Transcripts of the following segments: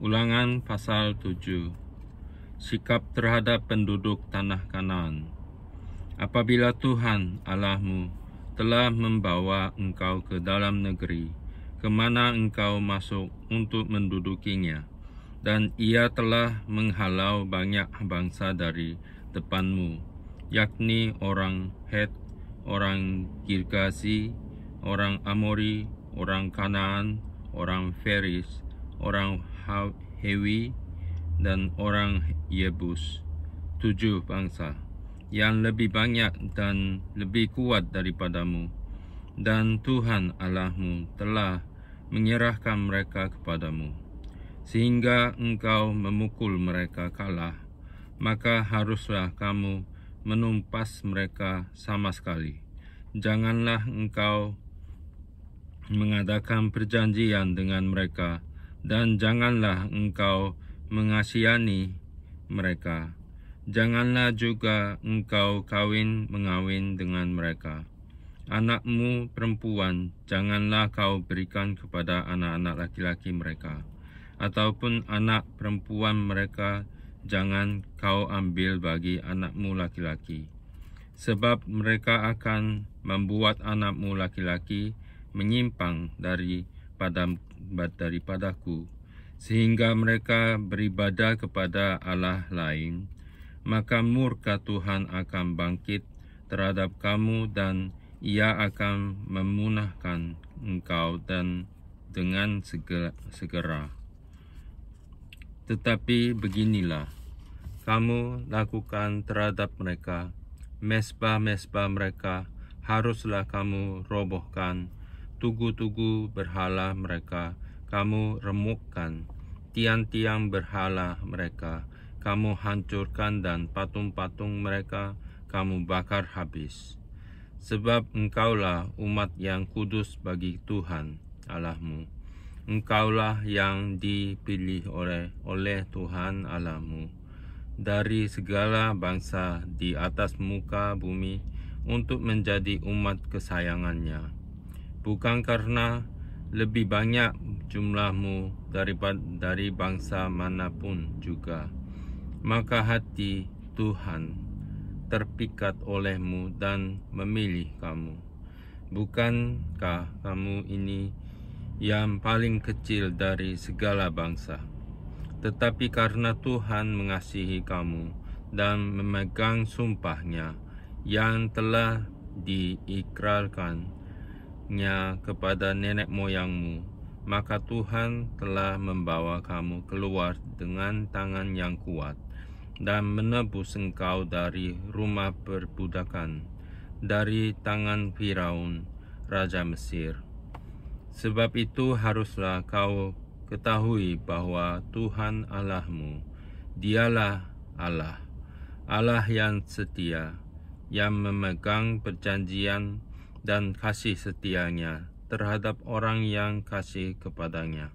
Ulangan pasal 7. Sikap terhadap penduduk tanah Kanaan. Apabila Tuhan Allahmu telah membawa engkau ke dalam negeri, ke mana engkau masuk untuk mendudukinya, dan ia telah menghalau banyak bangsa dari depanmu, yakni orang Het, orang Girgazi, orang Amori, orang Kanaan, orang Feris, orang Hewi, dan orang Yebus, 7 bangsa yang lebih banyak dan lebih kuat daripadamu, dan Tuhan Allahmu telah menyerahkan mereka kepadamu, sehingga engkau memukul mereka kalah. Maka haruslah kamu menumpas mereka sama sekali. Janganlah engkau mengadakan perjanjian dengan mereka, dan janganlah engkau mengasihani mereka. Janganlah juga engkau mengawin dengan mereka. Anakmu perempuan janganlah kau berikan kepada anak-anak laki-laki mereka, ataupun anak perempuan mereka jangan kau ambil bagi anakmu laki-laki, sebab mereka akan membuat anakmu laki-laki menyimpang daripadaku, sehingga mereka beribadah kepada Allah lain. Maka murka Tuhan akan bangkit terhadap kamu, dan ia akan memunahkan engkau dan dengan segera. Tetapi beginilah kamu lakukan terhadap mereka: mesbah-mesbah mereka haruslah kamu robohkan, tugu-tugu berhala mereka kamu remukkan, tiang-tiang berhala mereka kamu hancurkan, dan patung-patung mereka kamu bakar habis. Sebab engkaulah umat yang kudus bagi Tuhan Allahmu. Engkaulah yang dipilih oleh Tuhan Allahmu dari segala bangsa di atas muka bumi untuk menjadi umat kesayangannya, bukan karena lebih banyak jumlahmu dari bangsa manapun juga. Maka hati Tuhan terpikat olehmu dan memilih kamu. Bukankah kamu ini yang paling kecil dari segala bangsa? Tetapi karena Tuhan mengasihi kamu dan memegang sumpahnya yang telah diikrarkannya kepada nenek moyangmu, maka Tuhan telah membawa kamu keluar dengan tangan yang kuat dan menebus engkau dari rumah perbudakan, dari tangan Firaun, Raja Mesir. Sebab itu haruslah kau ketahui bahwa Tuhan Allahmu, dialah Allah, Allah yang setia, yang memegang perjanjian dan kasih setianya terhadap orang yang kasih kepadanya,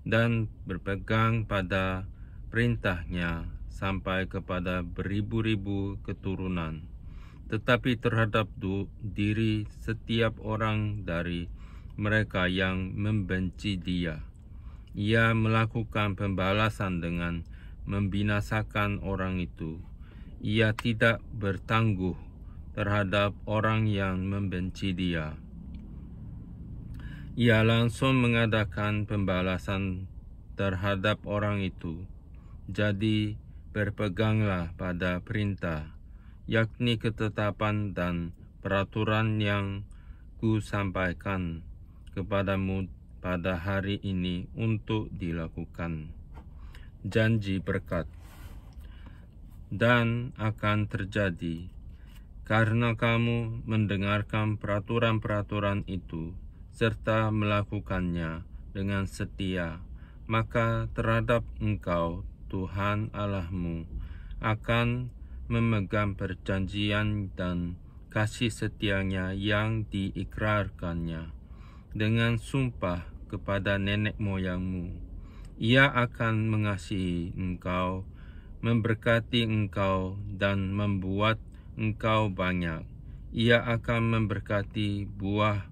dan berpegang pada perintahnya sampai kepada beribu-ribu keturunan. Tetapi terhadap diri setiap orang dari mereka yang membenci Dia, Ia melakukan pembalasan dengan membinasakan orang itu. Ia tidak bertangguh terhadap orang yang membenci Dia. Ia langsung mengadakan pembalasan terhadap orang itu. Jadi berpeganglah pada perintah, yakni ketetapan dan peraturan yang kusampaikan kepadamu pada hari ini untuk dilakukan. Janji berkat. Dan akan terjadi, karena kamu mendengarkan peraturan-peraturan itu serta melakukannya dengan setia, maka terhadap engkau Tuhan Allahmu akan memegang perjanjian dan kasih setianya yang diikrarkannya dengan sumpah kepada nenek moyangmu. Ia akan mengasihi engkau, memberkati engkau, dan membuat engkau banyak. Ia akan memberkati buah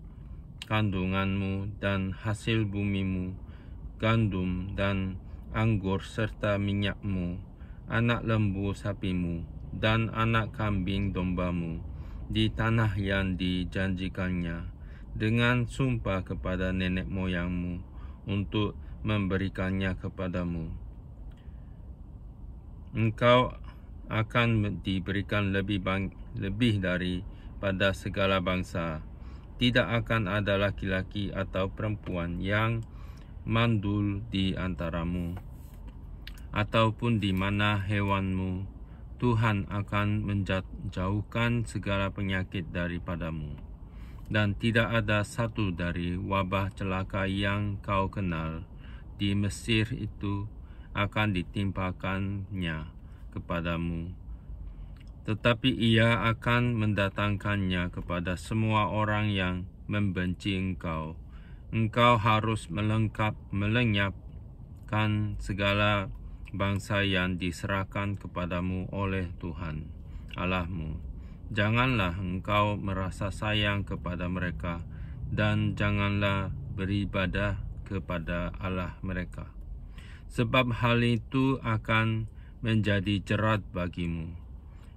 kandunganmu dan hasil bumimu, gandum dan anggur serta minyakmu, anak lembu sapimu, dan anak kambing dombamu di tanah yang dijanjikannya dengan sumpah kepada nenek moyangmu untuk memberikannya kepadamu. Engkau akan diberikan lebih daripada segala bangsa. Tidak akan ada laki-laki atau perempuan yang mandul di antaramu, ataupun di mana hewanmu. Tuhan akan menjauhkan segala penyakit daripadamu, dan tidak ada satu dari wabah celaka yang kau kenal di Mesir itu akan ditimpakannya kepadamu, tetapi ia akan mendatangkannya kepada semua orang yang membenci engkau. Engkau harus melenyapkan segala bangsa yang diserahkan kepadamu oleh Tuhan Allahmu. Janganlah engkau merasa sayang kepada mereka, dan janganlah beribadah kepada Allah mereka, sebab hal itu akan menjadi jerat bagimu.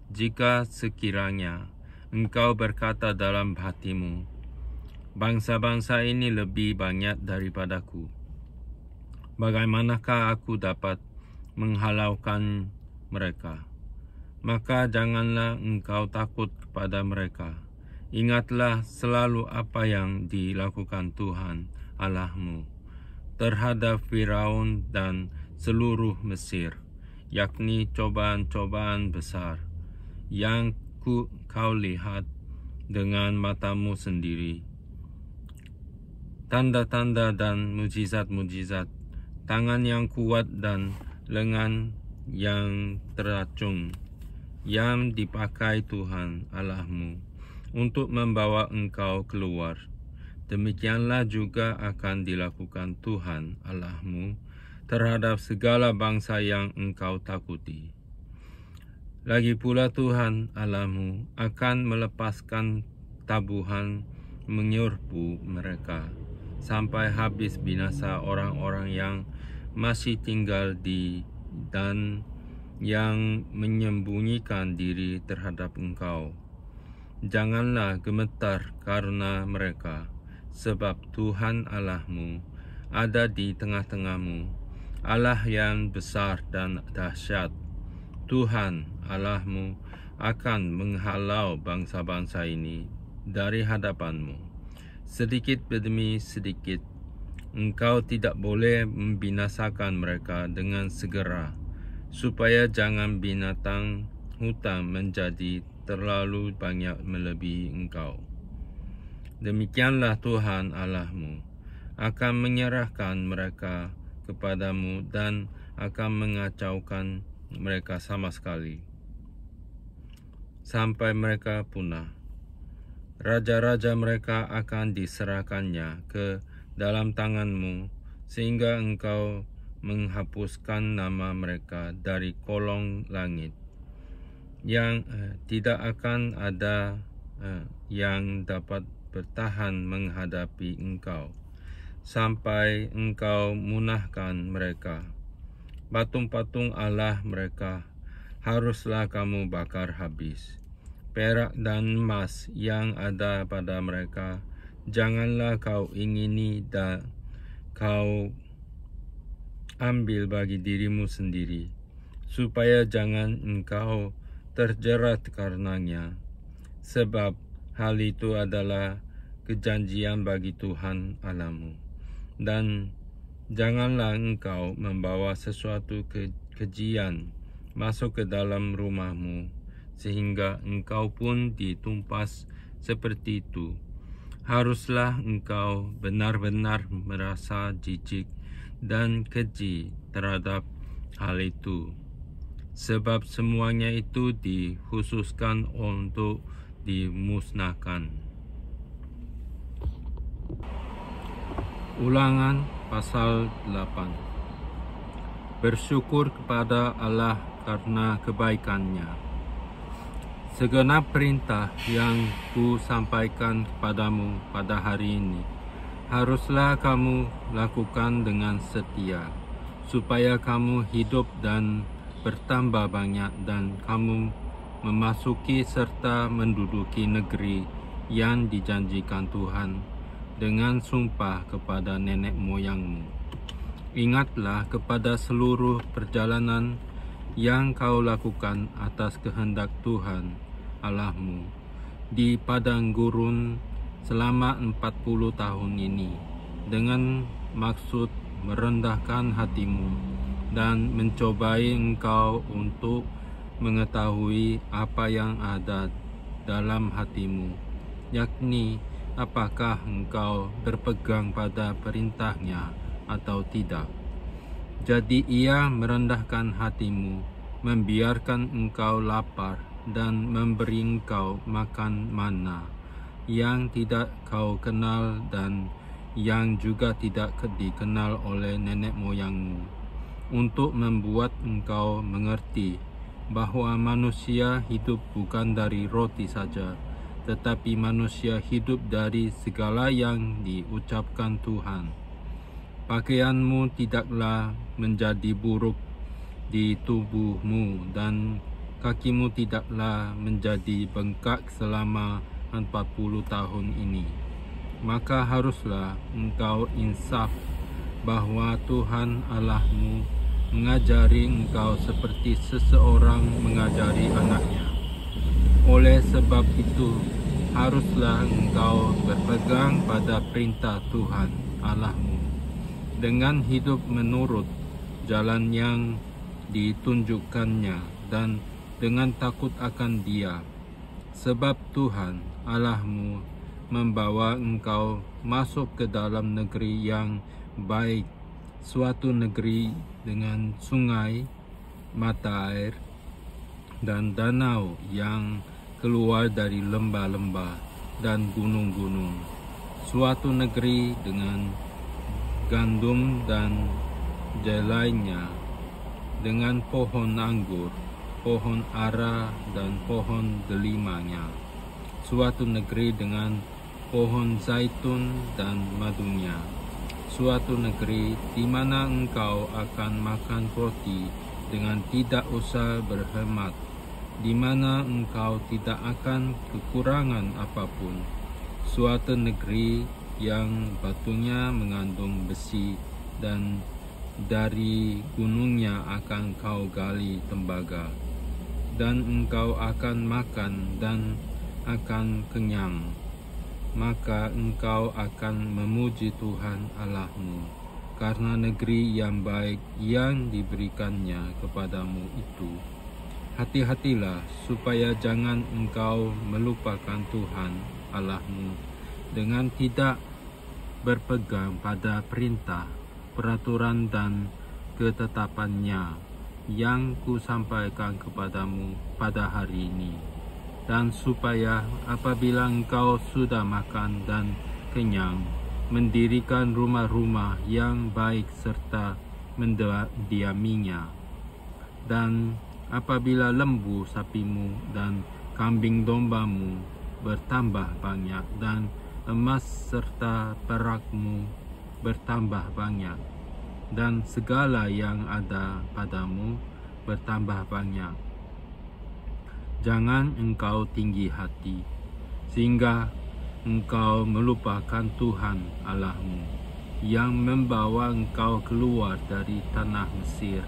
Jika sekiranya engkau berkata dalam hatimu, bangsa-bangsa ini lebih banyak daripadaku, bagaimanakah aku dapat menghalaukan mereka? Maka janganlah engkau takut kepada mereka. Ingatlah selalu apa yang dilakukan Tuhan Allahmu terhadap Firaun dan seluruh Mesir, yakni cobaan-cobaan besar yang kau lihat dengan matamu sendiri, tanda-tanda dan mujizat-mujizat, tangan yang kuat dan lengan yang teracung yang dipakai Tuhan Allahmu untuk membawa engkau keluar. Demikianlah juga akan dilakukan Tuhan Allahmu terhadap segala bangsa yang engkau takuti. Lagi pula Tuhan Allahmu akan melepaskan tabuhan menyerbu mereka sampai habis binasa orang-orang yang masih tinggal dan yang menyembunyikan diri terhadap engkau. Janganlah gemetar karena mereka, sebab Tuhan Allahmu ada di tengah-tengahmu, Allah yang besar dan dahsyat. Tuhan Allahmu akan menghalau bangsa-bangsa ini dari hadapanmu, sedikit demi sedikit. Engkau tidak boleh membinasakan mereka dengan segera, supaya jangan binatang hutan menjadi terlalu banyak melebihi engkau. Demikianlah Tuhan Allahmu akan menyerahkan mereka kepadamu dan akan mengacaukan mereka sama sekali, sampai mereka punah. Raja-raja mereka akan diserahkannya ke dalam tanganmu, sehingga engkau menghapuskan nama mereka dari kolong langit, yang tidak akan ada yang dapat bertahan menghadapi engkau, sampai engkau munahkan mereka. Patung-patung Allah mereka haruslah kamu bakar habis. Perak dan emas yang ada pada mereka janganlah kau ingini dan kau ambil bagi dirimu sendiri, supaya jangan engkau terjerat karenanya, sebab hal itu adalah kejanjian bagi Tuhan Allahmu. Dan janganlah engkau membawa sesuatu kejian masuk ke dalam rumahmu, sehingga engkau pun ditumpas seperti itu. Haruslah engkau benar-benar merasa jijik dan keji terhadap hal itu, sebab semuanya itu dikhususkan untuk dimusnahkan. Ulangan pasal 8. Bersyukur kepada Allah karena kebaikannya. Segenap perintah yang ku sampaikan kepadamu pada hari ini haruslah kamu lakukan dengan setia, supaya kamu hidup dan bertambah banyak, dan kamu memasuki serta menduduki negeri yang dijanjikan Tuhan dengan sumpah kepada nenek moyangmu. Ingatlah kepada seluruh perjalanan yang kau lakukan atas kehendak Tuhan Allahmu di padang gurun selama 40 tahun ini, dengan maksud merendahkan hatimu dan mencobai engkau untuk mengetahui apa yang ada dalam hatimu, yakni apakah engkau berpegang pada perintahnya atau tidak. Jadi ia merendahkan hatimu, membiarkan engkau lapar, dan memberi engkau makan mana yang tidak kau kenal dan yang juga tidak dikenal oleh nenek moyangmu, untuk membuat engkau mengerti bahwa manusia hidup bukan dari roti saja, tetapi manusia hidup dari segala yang diucapkan Tuhan. Pakaianmu tidaklah menjadi buruk di tubuhmu, dan kakimu tidaklah menjadi bengkak selama 40 tahun ini. Maka haruslah engkau insaf bahwa Tuhan Allahmu mengajari engkau seperti seseorang mengajari anaknya. Oleh sebab itu, haruslah engkau berpegang pada perintah Tuhan Allahmu dengan hidup menurut jalan yang ditunjukkannya dan dengan takut akan Dia, sebab Tuhan Allahmu membawa engkau masuk ke dalam negeri yang baik, suatu negeri dengan sungai, mata air, dan danau yang keluar dari lembah-lembah dan gunung-gunung, suatu negeri dengan gandum dan jelainya, dengan pohon anggur, pohon ara, dan pohon delimanya, suatu negeri dengan pohon zaitun dan madunya, suatu negeri di mana engkau akan makan roti dengan tidak usah berhemat, di mana engkau tidak akan kekurangan apapun, suatu negeri yang batunya mengandung besi, dan dari gunungnya akan kau gali tembaga, dan engkau akan makan dan akan kenyang. Maka engkau akan memuji Tuhan Allahmu karena negeri yang baik yang diberikannya kepadamu itu. Hati-hatilah supaya jangan engkau melupakan Tuhan Allahmu dengan tidak berpegang pada perintah, peraturan, dan ketetapannya yang kusampaikan kepadamu pada hari ini, dan supaya apabila engkau sudah makan dan kenyang, mendirikan rumah-rumah yang baik serta mendiaminya, dan apabila lembu sapimu dan kambing dombamu bertambah banyak, dan emas serta perakmu bertambah banyak, dan segala yang ada padamu bertambah banyak, jangan engkau tinggi hati, sehingga engkau melupakan Tuhan Allahmu, yang membawa engkau keluar dari tanah Mesir,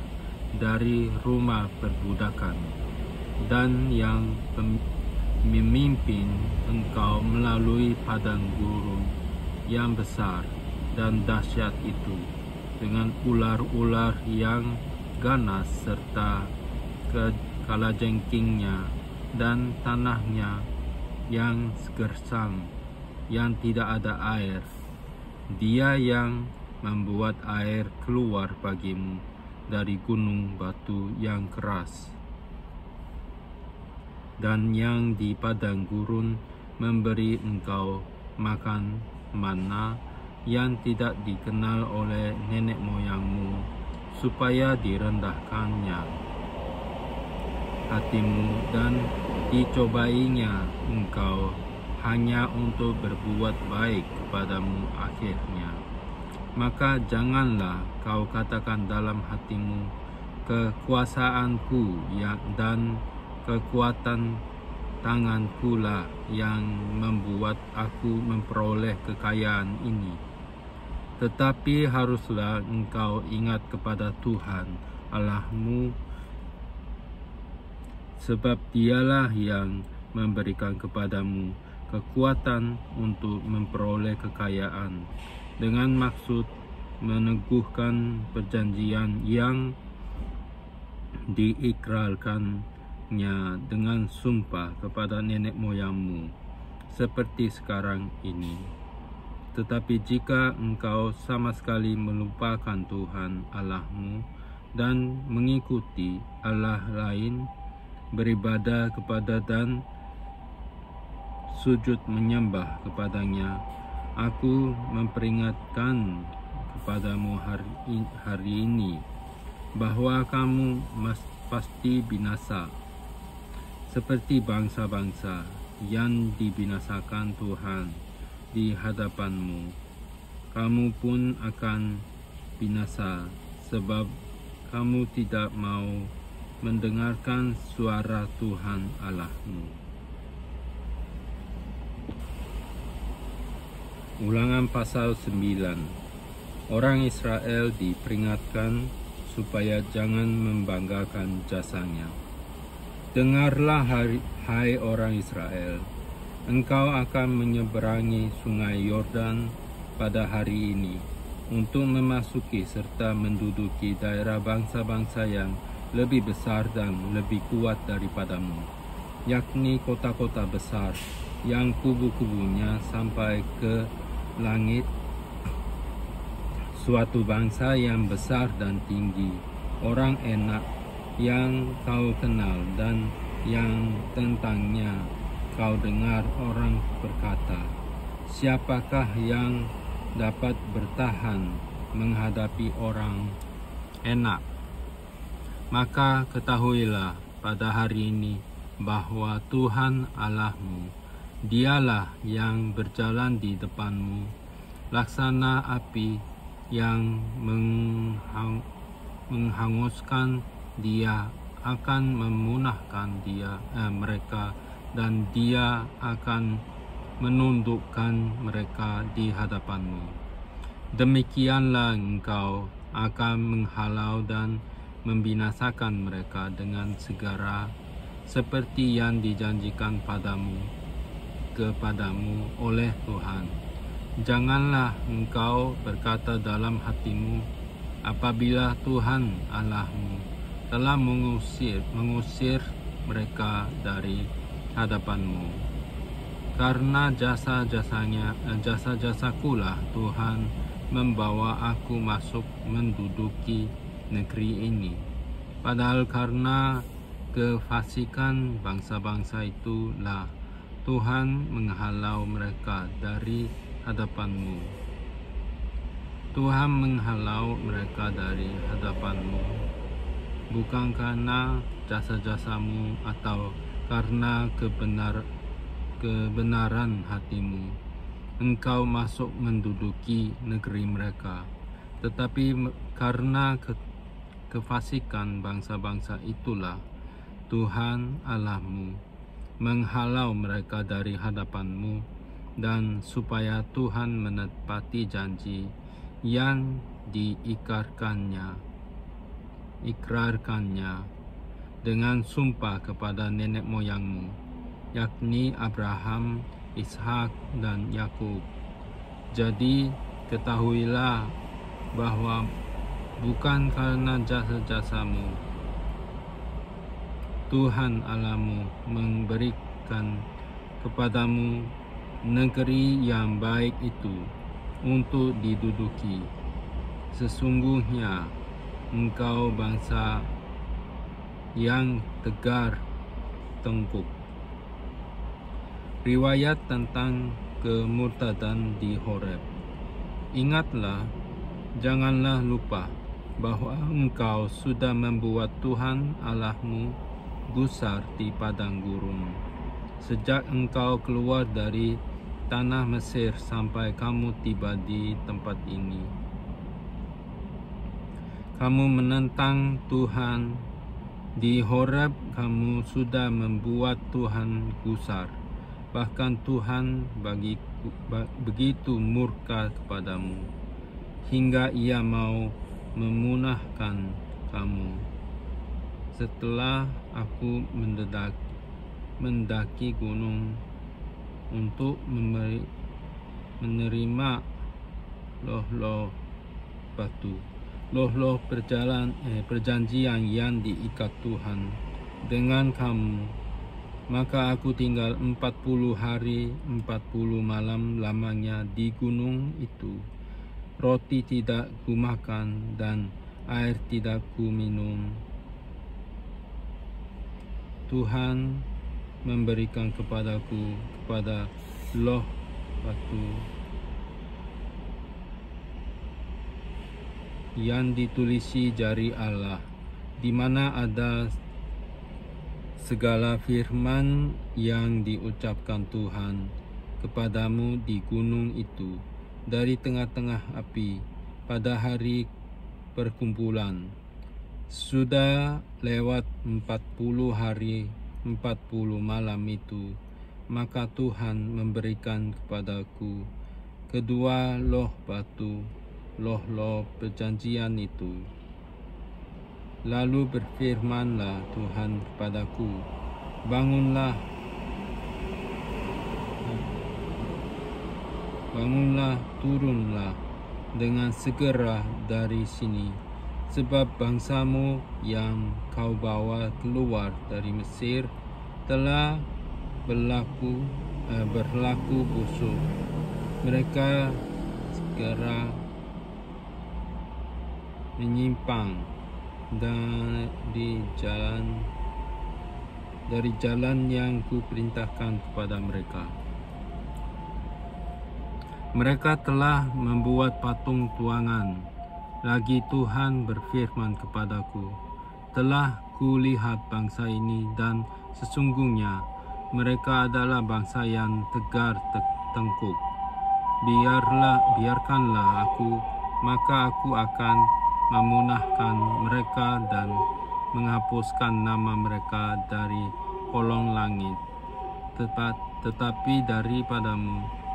dari rumah perbudakan, dan yang memimpin engkau melalui padang gurun yang besar dan dahsyat itu, dengan ular-ular yang ganas serta kalajengkingnya, dan tanahnya yang gersang, yang tidak ada air. Dia yang membuat air keluar bagimu dari gunung batu yang keras, dan yang di padang gurun memberi engkau makan mana yang tidak dikenal oleh nenek moyangmu, supaya direndahkannya hatimu dan dicobainya engkau hanya untuk berbuat baik kepadamu akhirnya. maka janganlah kau katakan dalam hatimu, kekuasaanku dan kekuatan tanganku lah yang membuat aku memperoleh kekayaan ini. Tetapi haruslah engkau ingat kepada Tuhan Allahmu, sebab Dialah yang memberikan kepadamu kekuatan untuk memperoleh kekayaan, dengan maksud meneguhkan perjanjian yang diikrarkannya dengan sumpah kepada nenek moyangmu, seperti sekarang ini. Tetapi jika engkau sama sekali melupakan Tuhan Allahmu dan mengikuti Allah lain, beribadah kepada dan sujud menyembah kepadanya, aku memperingatkan kepadamu hari ini bahwa kamu pasti binasa, seperti bangsa-bangsa yang dibinasakan Tuhan di hadapanmu. Kamu pun akan binasa, sebab kamu tidak mau mendengarkan suara Tuhan Allahmu. Ulangan pasal 9. Orang Israel diperingatkan supaya jangan membanggakan jasanya. Dengarlah hai orang Israel, engkau akan menyeberangi sungai Yordan pada hari ini untuk memasuki serta menduduki daerah bangsa-bangsa yang lebih besar dan lebih kuat daripadamu, yakni kota-kota besar yang kubu-kubunya sampai ke langit, suatu bangsa yang besar dan tinggi, orang enak yang kau kenal dan yang tentangnya kau dengar orang berkata, siapakah yang dapat bertahan menghadapi orang enak? Maka ketahuilah pada hari ini bahwa Tuhan Allahmu, Dialah yang berjalan di depanmu, laksana api yang menghanguskan. Dia akan memunahkan mereka, dan Dia akan menundukkan mereka di hadapanmu. Demikianlah engkau akan menghalau dan membinasakan mereka dengan segera, seperti yang dijanjikan kepadamu oleh Tuhan. Janganlah engkau berkata dalam hatimu, apabila Tuhan Allahmu telah mengusir mereka dari hadapanmu, karena jasa-jasakulah Tuhan membawa aku masuk menduduki negeri ini. Padahal karena kefasikan bangsa-bangsa itulah Tuhan menghalau mereka dari hadapanmu. Tuhan menghalau mereka dari hadapanmu, bukan karena jasa-jasamu atau karena kebenaran hatimu engkau masuk menduduki negeri mereka, tetapi karena kefasikan bangsa-bangsa itulah Tuhan Allahmu menghalau mereka dari hadapanmu, dan supaya Tuhan menepati janji yang diikrarkannya dengan sumpah kepada nenek moyangmu, yakni Abraham, Ishak, dan Yakub. Jadi ketahuilah bahwa bukan karena jasa-jasamu Tuhan Allahmu memberikan kepadamu negeri yang baik itu untuk diduduki. Sesungguhnya engkau bangsa yang tegar tengkuk. Riwayat tentang kemurtadan di Horeb. Ingatlah, janganlah lupa bahwa engkau sudah membuat Tuhan Allahmu gusar di padang gurun, sejak engkau keluar dari tanah Mesir sampai kamu tiba di tempat ini. kamu menentang Tuhan. Di Horeb kamu sudah membuat Tuhan gusar. Bahkan Tuhan begitu murka kepadamu, hingga ia mau memunahkan kamu. Setelah aku mendaki gunung untuk menerima loh-loh batu, loh-loh perjanjian yang diikat Tuhan dengan kamu, maka aku tinggal 40 hari 40 malam lamanya di gunung itu. Roti tidak kumakan dan air tidak kuminum. Tuhan memberikan kepadaku kepada loh batu yang ditulisi jari Allah, di mana ada segala firman yang diucapkan Tuhan kepadamu di gunung itu dari tengah-tengah api pada hari perkumpulan. Sudah lewat 40 hari 40 malam itu, maka Tuhan memberikan kepadaku kedua loh batu, loh-loh perjanjian itu. Lalu berfirmanlah Tuhan kepadaku, bangunlah, turunlah dengan segera dari sini, sebab bangsamu yang kau bawa keluar dari Mesir telah berlaku busuk. Mereka segera menyimpang dari jalan yang kuperintahkan kepada mereka. Mereka telah membuat patung tuangan. Lagi Tuhan berfirman kepadaku, telah kulihat bangsa ini, dan sesungguhnya mereka adalah bangsa yang tegar tengkuk. Biarkanlah aku, maka aku akan memunahkan mereka dan menghapuskan nama mereka dari kolong langit. Tetapi daripadamu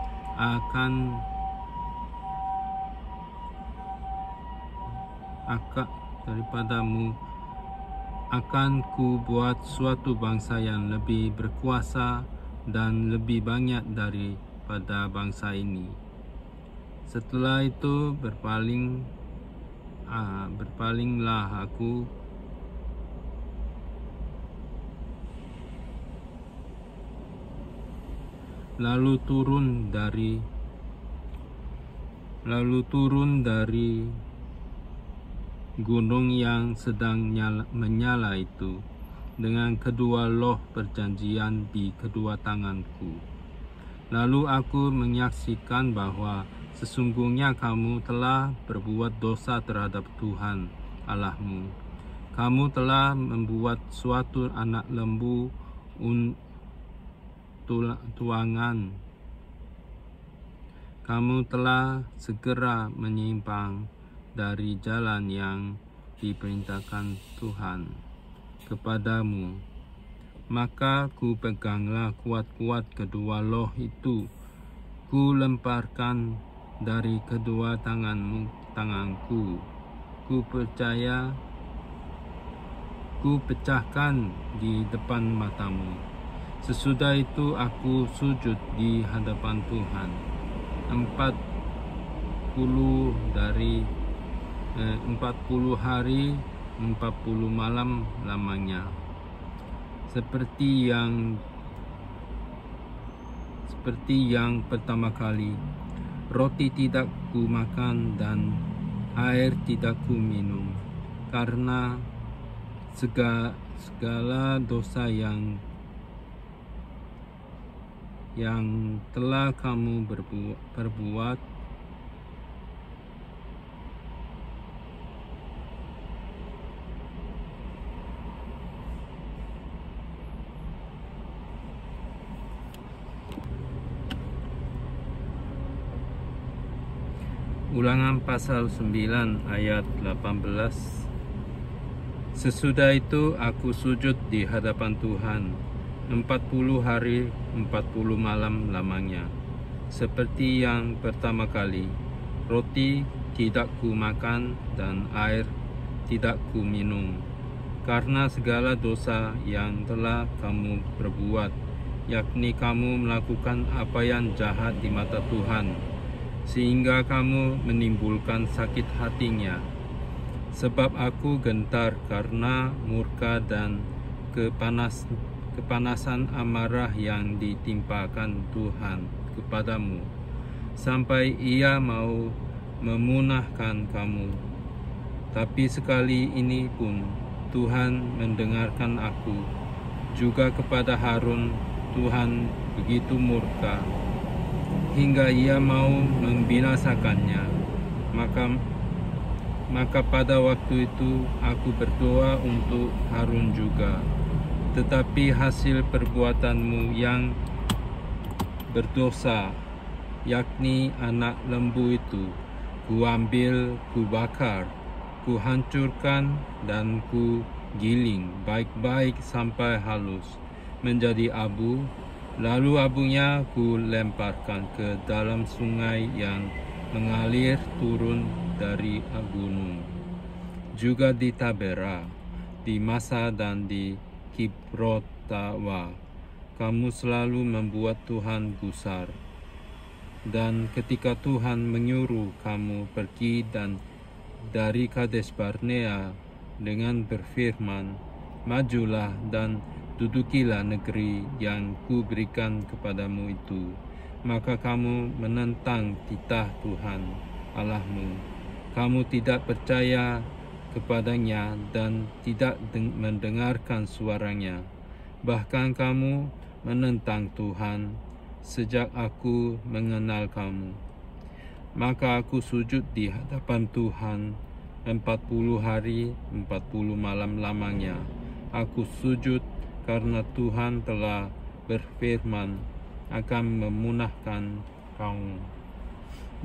akan ku buat suatu bangsa yang lebih berkuasa dan lebih banyak daripada bangsa ini. Setelah itu berpalinglah aku lalu turun dari gunung yang sedang menyala itu dengan kedua loh perjanjian di kedua tanganku. Lalu aku menyaksikan bahwa sesungguhnya kamu telah berbuat dosa terhadap Tuhan Allahmu. Kamu telah membuat suatu anak lembu tuangan. Kamu telah segera menyimpang dari jalan yang diperintahkan Tuhan kepadamu. Maka ku peganglah kuat-kuat kedua loh itu, ku lemparkan dari kedua tanganku. Ku pecahkan di depan matamu. Sesudah itu aku sujud di hadapan Tuhan 40 hari 40 malam lamanya. Seperti yang pertama kali, roti tidak ku makan dan air tidak ku minum, karena segala dosa yang telah kamu perbuat. Ulangan pasal 9 ayat 18. Sesudah itu aku sujud di hadapan Tuhan 40 hari 40 malam lamanya. Seperti yang pertama kali, roti tidak ku makan dan air tidak ku minum, karena segala dosa yang telah kamu perbuat, yakni kamu melakukan apa yang jahat di mata Tuhan, sehingga kamu menimbulkan sakit hatinya. Sebab aku gentar karena murka dan kepanasan amarah yang ditimpakan Tuhan kepadamu, sampai Ia mau memunahkan kamu. Tapi sekali ini pun Tuhan mendengarkan aku. Juga kepada Harun Tuhan begitu murka, hingga Ia mau membinasakannya. Maka pada waktu itu aku berdoa untuk Harun juga. Tetapi hasil perbuatanmu yang berdosa, yakni anak lembu itu, kuambil, kubakar, kuhancurkan, dan kugiling baik-baik sampai halus menjadi abu. Lalu abunya ku lemparkan ke dalam sungai yang mengalir turun dari gunung. Juga di Tabera, di Masa, dan di Kibrotawa, kamu selalu membuat Tuhan gusar. Dan ketika Tuhan menyuruh kamu pergi dan dari Kades Barnea dengan berfirman, majulah dan dudukilah negeri yang kuberikan kepadamu itu, maka kamu menentang titah Tuhan Allahmu. Kamu tidak percaya kepadanya dan tidak mendengarkan suaranya. Bahkan kamu menentang Tuhan sejak aku mengenal kamu. Maka aku sujud di hadapan Tuhan 40 hari 40 malam lamanya. Aku sujud karena Tuhan telah berfirman akan memunahkan kamu.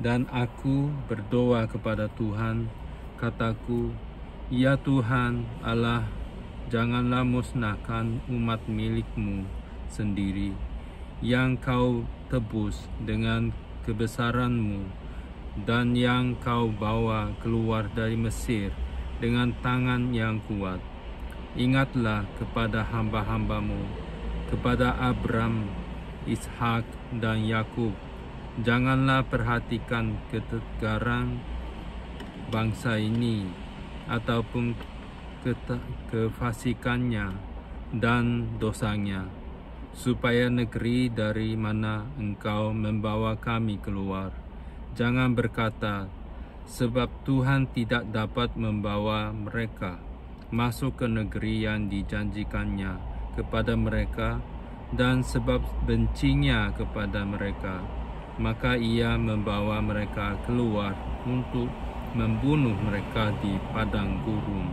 Dan aku berdoa kepada Tuhan, kataku, ya Tuhan Allah, janganlah musnahkan umat milikmu sendiri, yang kau tebus dengan kebesaranmu, dan yang kau bawa keluar dari Mesir dengan tangan yang kuat. Ingatlah kepada hamba-hambamu, kepada Abram, Ishak, dan Yakub. Janganlah perhatikan ketegaran bangsa ini ataupun kefasikannya dan dosanya, supaya negeri dari mana engkau membawa kami keluar. Jangan berkata, sebab Tuhan tidak dapat membawa mereka masuk ke negeri yang dijanjikannya kepada mereka, dan sebab bencinya kepada mereka, maka Ia membawa mereka keluar untuk membunuh mereka di padang gurun.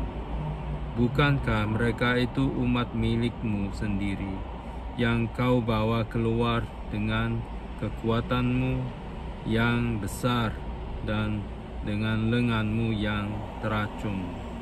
Bukankah mereka itu umat milikmu sendiri, yang kau bawa keluar dengan kekuatanmu yang besar dan dengan lenganmu yang teracung?